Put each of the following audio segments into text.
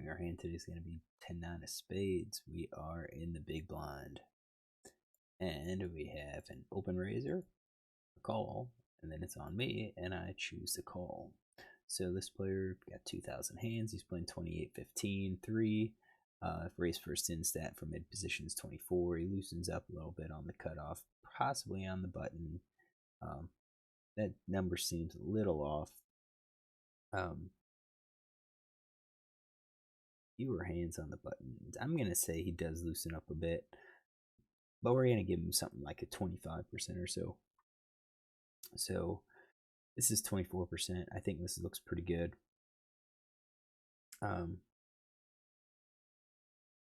showing our hand today is going to be 10-9 of spades. We are in the big blind. And we have an open razor, a call, and then it's on me, and I choose to call. So this player got 2,000 hands. He's playing 28, 15, 3. Raise first in stat for mid position is 24. He loosens up a little bit on the cutoff, possibly on the button. That number seems a little off. Fewer hands on the buttons. I'm going to say he does loosen up a bit, but we're going to give him something like a 25% or so. So this is 24%. I think this looks pretty good.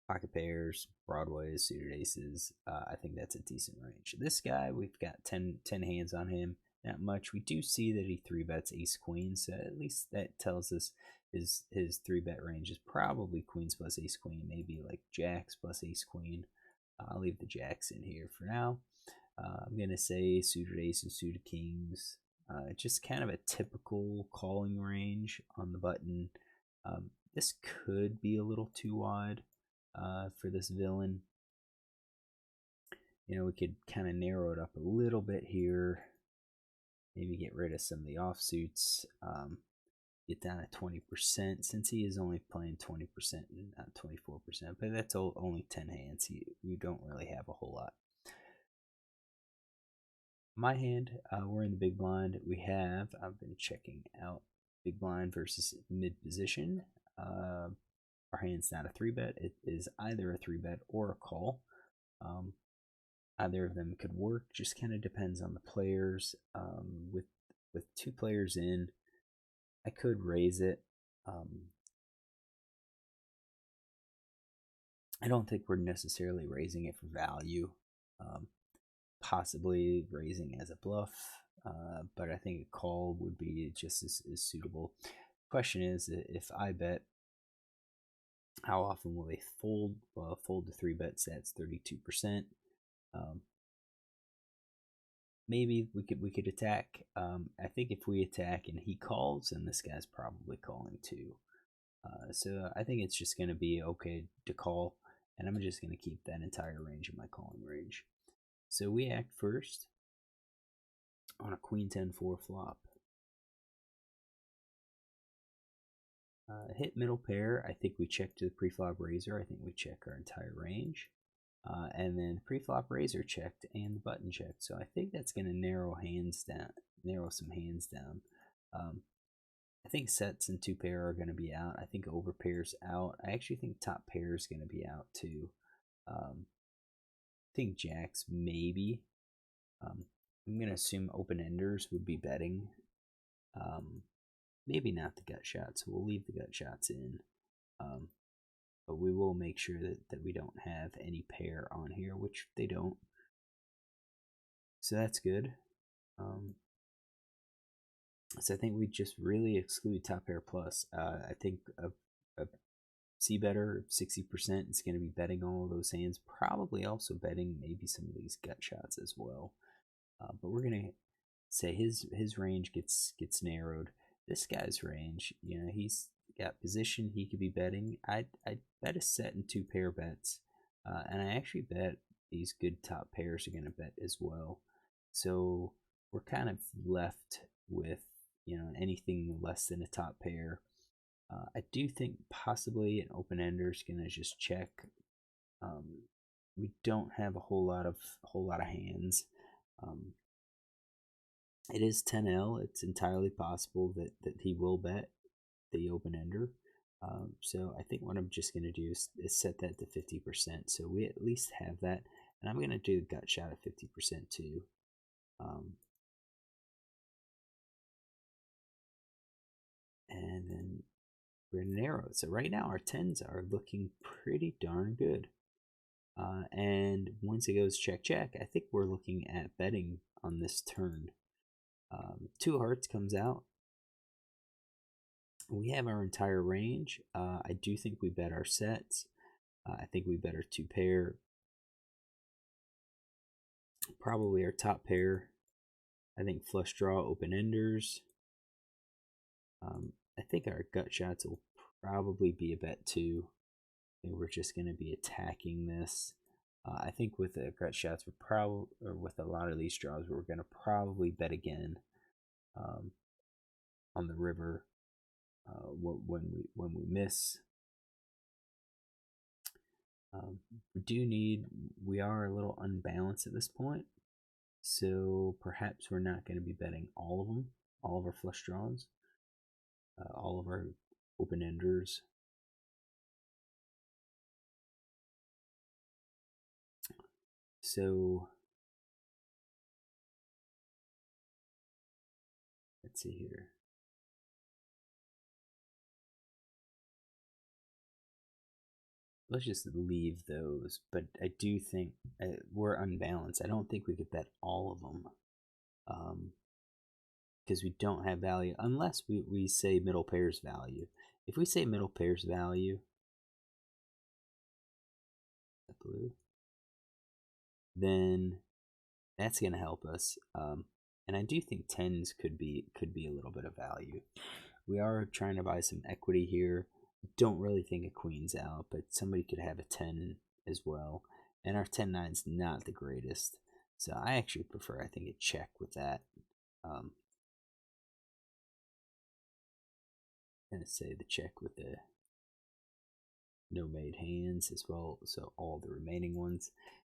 Pocket pairs, broadways, suited aces. I think that's a decent range. This guy, we've got 10 hands on him. Not much. We do see that he 3-bets ace queen, so at least that tells us his 3-bet range is probably queens plus ace queen, maybe like jacks plus ace queen. I'll leave the jacks in here for now. I'm gonna say suited aces, suited kings. Just kind of a typical calling range on the button. This could be a little too wide for this villain. You know, we could kind of narrow it up a little bit here. Maybe get rid of some of the offsuits. Get down to 20% since he is only playing 20% and not 24%. But that's only 10 hands. You don't really have a whole lot. My hand, we're in the big blind. I've been checking out big blind versus mid position. Our hand's not a 3-bet. It is either a 3-bet or a call. Either of them could work. Just kind of depends on the players. With 2 players in, I could raise it. I don't think we're necessarily raising it for value. Possibly raising as a bluff, but I think a call would be just as suitable. Question is, if I bet, how often will they fold? Well, fold to 3-bet sets 32%. Maybe we could attack. I think if we attack and he calls, and this guy's probably calling too. So I think it's just going to be okay to call, and I'm just going to keep that entire range in my calling range. So we act first on a queen 10-4 flop. Hit middle pair. I think we check to the preflop razor. I think we check our entire range. And then preflop razor checked and the button checked. So I think that's going to narrow some hands down. I think sets and 2 pair are going to be out. I think over pairs out. I actually think top pair is going to be out too. I think jacks maybe. I'm going to assume open enders would be betting. Maybe not the gut shots. We'll leave the gut shots in. But we will make sure that we don't have any pair on here, which they don't. So that's good. So I think we just really exclude top pair plus. I think a C better 60% is going to be betting all of those hands. Probably also betting maybe some of these gut shots as well. But we're going to say his range gets narrowed. This guy's range, you know, he's got position. He could be betting. I bet a set and 2 pair bets, and I actually bet these good top pairs are going to bet as well. So we're kind of left with, you know, anything less than a top pair. I do think possibly an open ender is going to just check. We don't have a whole lot of hands. It is 10L. It's entirely possible that he will bet the open ender. So I think what I'm just going to do is set that to 50%. So we at least have that. And I'm going to do a gut shot of 50% too. And then we're going to narrow it. So right now our 10s are looking pretty darn good. And once it goes check, check, I think we're looking at betting on this turn. 2 hearts comes out. We have our entire range. I do think we bet our sets. I think we bet our 2 pair. Probably our top pair. I think flush draw, open enders. I think our gut shots will probably be a bet too. And we're just going to be attacking this. I think with the gut shots, we're probably, or with a lot of these draws, we're going to probably bet again um, on the river when we miss. We are a little unbalanced at this point, so perhaps we're not going to be betting all of them, all of our flush draws, all of our open enders. So let's see here. Let's just leave those, but I do think we're unbalanced. I don't think we could bet all of them because we don't have value unless we say middle pairs value. If we say middle pairs value, blue, then that's going to help us. And I do think 10s could be a little bit of value. We are trying to buy some equity here. Don't really think a queen's out, but somebody could have a 10 as well. And our 10-9's not the greatest. So I actually prefer, I think, a check with that. I'm going to say the check with the no made hands as well. So all the remaining ones.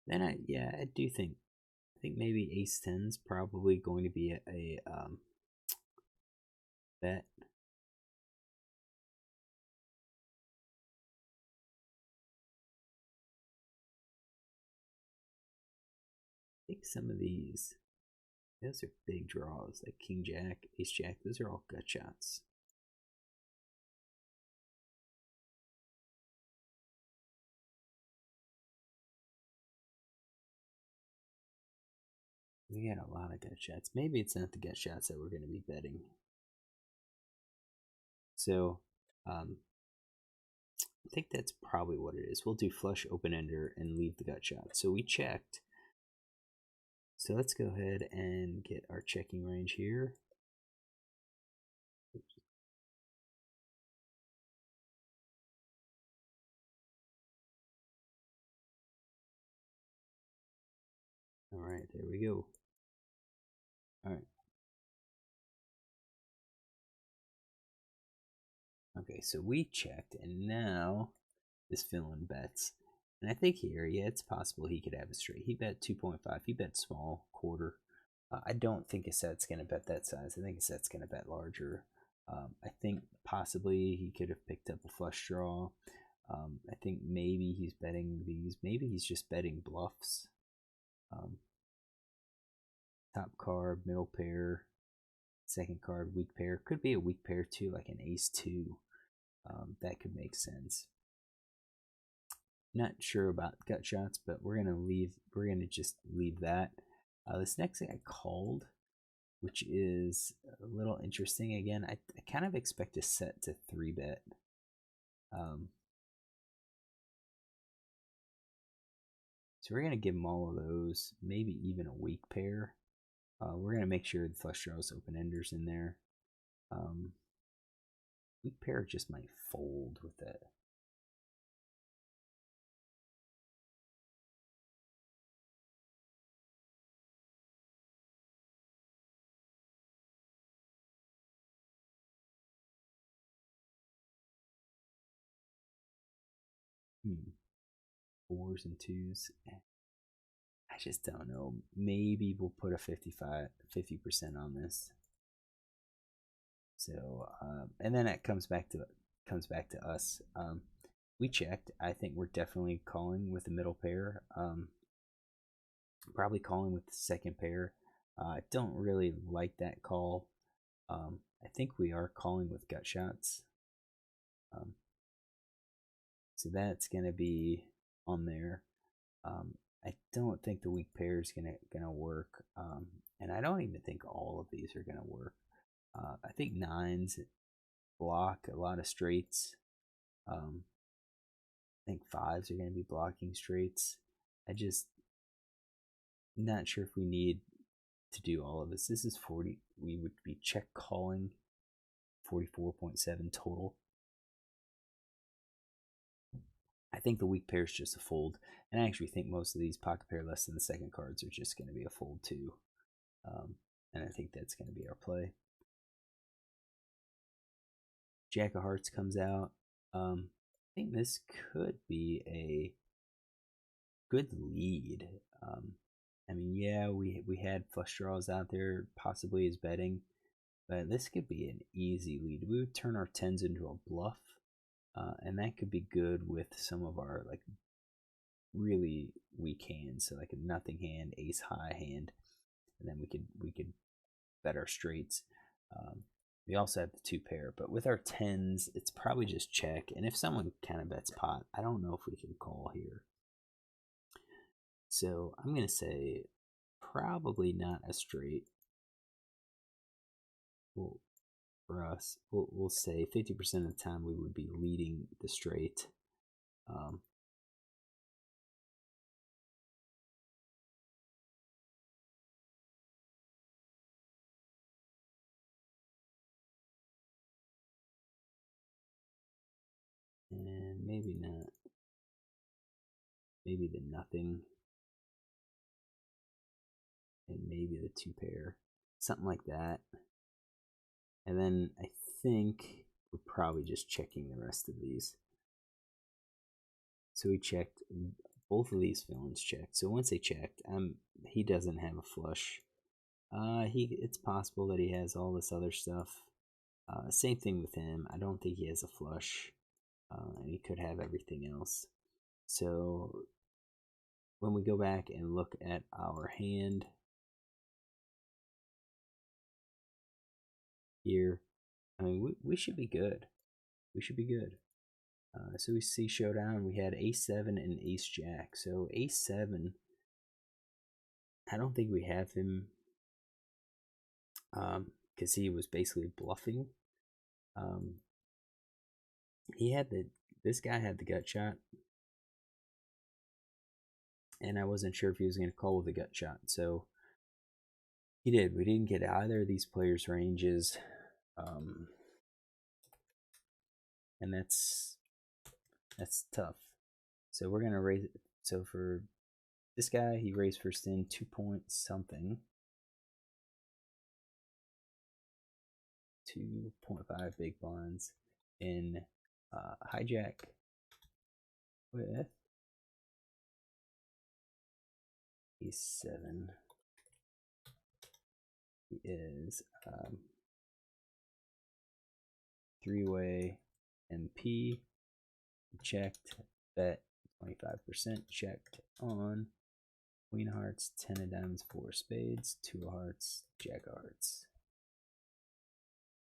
Then I do think, maybe ace 10's probably going to be a bet. I think some of those are big draws, like king jack, ace jack. Those are all gut shots. We got a lot of gut shots. Maybe it's not the gut shots that we're going to be betting. So, I think that's probably what it is. We'll do flush, open ender, and leave the gut shot. So we checked. So let's go ahead and get our checking range here. Oops. All right, there we go. All right. Okay, so we checked, and now this villain bets. And I think here, yeah, it's possible he could have a straight. He bet 2.5. He bet small, quarter. I don't think a set's going to bet that size. I think a set's going to bet larger. I think possibly he could have picked up a flush draw. I think maybe he's betting these. Maybe he's just betting bluffs. Top card, middle pair, second card, weak pair. Could be a weak pair too, like an ace 2. That could make sense. Not sure about gut shots, but we're gonna just leave that. This next thing I called, which is a little interesting. Again, I kind of expect a set to 3-bet. So we're gonna give him all of those, maybe even a weak pair. We're gonna make sure the flush draws, open enders in there. Weak pair just might fold with it. Fours and twos. I just don't know. Maybe we'll put a 50% on this. So, and then it comes back to us. We checked. I think we're definitely calling with the middle pair. Probably calling with the second pair. I don't really like that call. I think we are calling with gut shots. So that's gonna be on there. I don't think the weak pair is gonna work, and I don't even think all of these are gonna work. I think 9s block a lot of straights. I think 5s are gonna be blocking straights. I just not sure if we need to do all of this. This is 40. We would be check calling 44.7 total. think the weak pair is just a fold, and I actually think most of these pocket pair less than the second cards are just going to be a fold too. And I think that's going to be our play. Jack of Hearts comes out. I think this could be a good lead. I mean, yeah, we had flush draws out there, possibly as betting, but this could be an easy lead. We would turn our 10s into a bluff, and that could be good with some of our like really weak hands, so like a nothing hand, ace high hand, and then we could bet our straights. We also have the 2 pair, but with our 10s, it's probably just check. And if someone kind of bets pot, I don't know if we can call here. So I'm going to say probably not a straight. Well, for us, we'll say 50% of the time we would be leading the straight. And maybe not. Maybe the nothing. And maybe the 2 pair. Something like that. And then I think we're probably just checking the rest of these. So we checked, both of these villains checked. So once they checked, he doesn't have a flush. It's possible that he has all this other stuff. Same thing with him. I don't think he has a flush, and he could have everything else. So when we go back and look at our hand here, I mean, we should be good. We should be good. So we see showdown. We had ace 7 and ace jack. So ace 7, I don't think we have him because he was basically bluffing. This guy had the gut shot, and I wasn't sure if he was going to call with a gut shot. So he did. We didn't get either of these players' ranges, and that's tough. So we're gonna raise it. So for this guy, he raised first in 2 point something. 2.5 big blinds in hijack with ace 7. He is 3-way MP. Checked, bet 25%, checked on queen of hearts, 10 of diamonds, 4 spades, 2 of hearts, jack of hearts.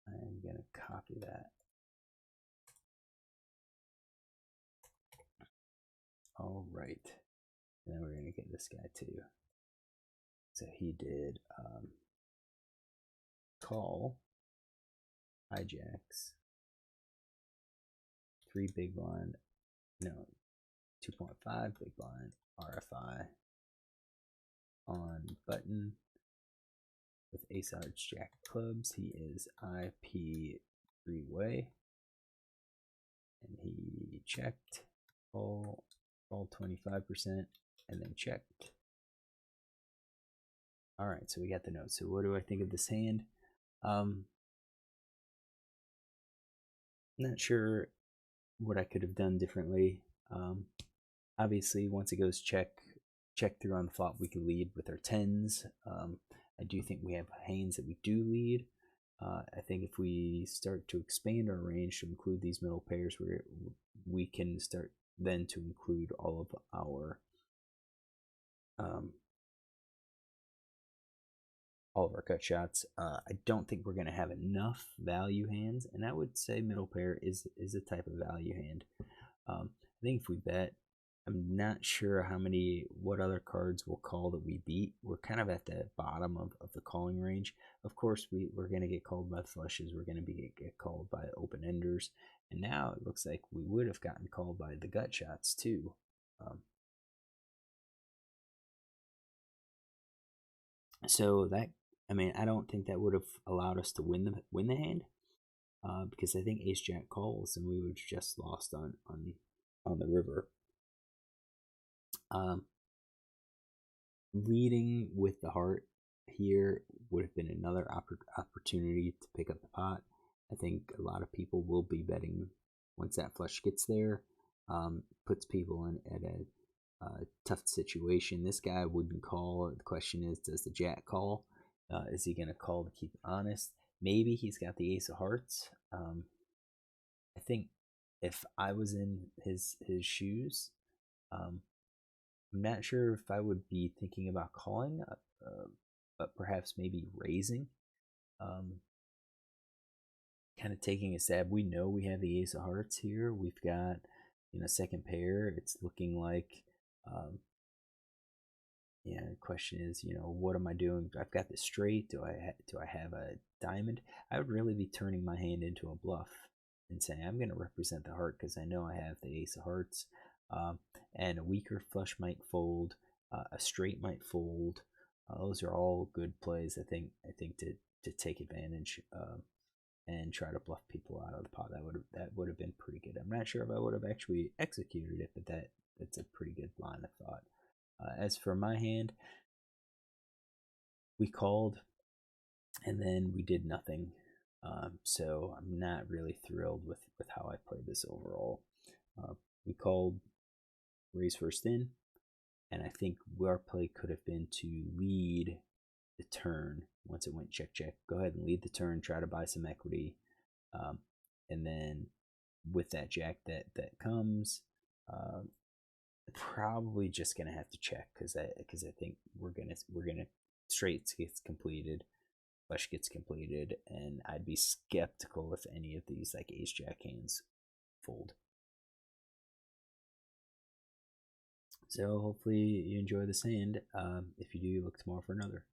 I'm gonna copy that. All right, and then we're gonna get this guy too. So he did call hijacks, 3 big blind, no, 2.5 big blind RFI on button with ace hearts, jack clubs. He is IP 3-way, and he checked all 25% and then checked. All right, so we got the note. So what do I think of this hand? Not sure what I could have done differently. Obviously, once it goes check through on the flop, we can lead with our 10s. I do think we have hands that we do lead. I think if we start to expand our range to include these middle pairs, we can start then to include all of our gut shots. I don't think we're going to have enough value hands, and I would say middle pair is a type of value hand. I think if we bet, I'm not sure what other cards we'll call that we beat. We're kind of at the bottom of the calling range. Of course, we're going to get called by flushes. We're going to get called by open enders. And now it looks like we would have gotten called by the gut shots too. So that, I mean, I don't think that would have allowed us to win the hand, because I think ace jack calls and we would have just lost on the river. Um, Leading with the heart here would have been another opportunity to pick up the pot. I think a lot of people will be betting once that flush gets there. Puts people in at a tough situation. This guy wouldn't call. The question is, does the jack call? Is he going to call to keep honest? Maybe he's got the ace of hearts. I think if I was in his shoes, um, I'm not sure if I would be thinking about calling, but perhaps maybe raising. Um, kind of taking a stab. We know we have the ace of hearts here. We've got, second pair. It's looking like, um, yeah. The question is, what am I doing? I've got the straight. Do I have a diamond? I would really be turning my hand into a bluff and saying I'm going to represent the heart because I know I have the ace of hearts, um, and a weaker flush might fold. A straight might fold. Those are all good plays. I think to take advantage. And try to bluff people out of the pot. That would have been pretty good. I'm not sure if I would have actually executed it, but that's a pretty good line of thought. As for my hand, we called and then we did nothing. So I'm not really thrilled with how I played this overall. We called raise first in, and I think our play could have been to lead the turn once it went check check. Go ahead and lead the turn, try to buy some equity, um, and then with that jack that comes, uh, probably just gonna have to check because I think we're gonna straight gets completed, flush gets completed, and I'd be skeptical if any of these like ace jack hands fold. So hopefully you enjoy this hand. If you do, look tomorrow for another.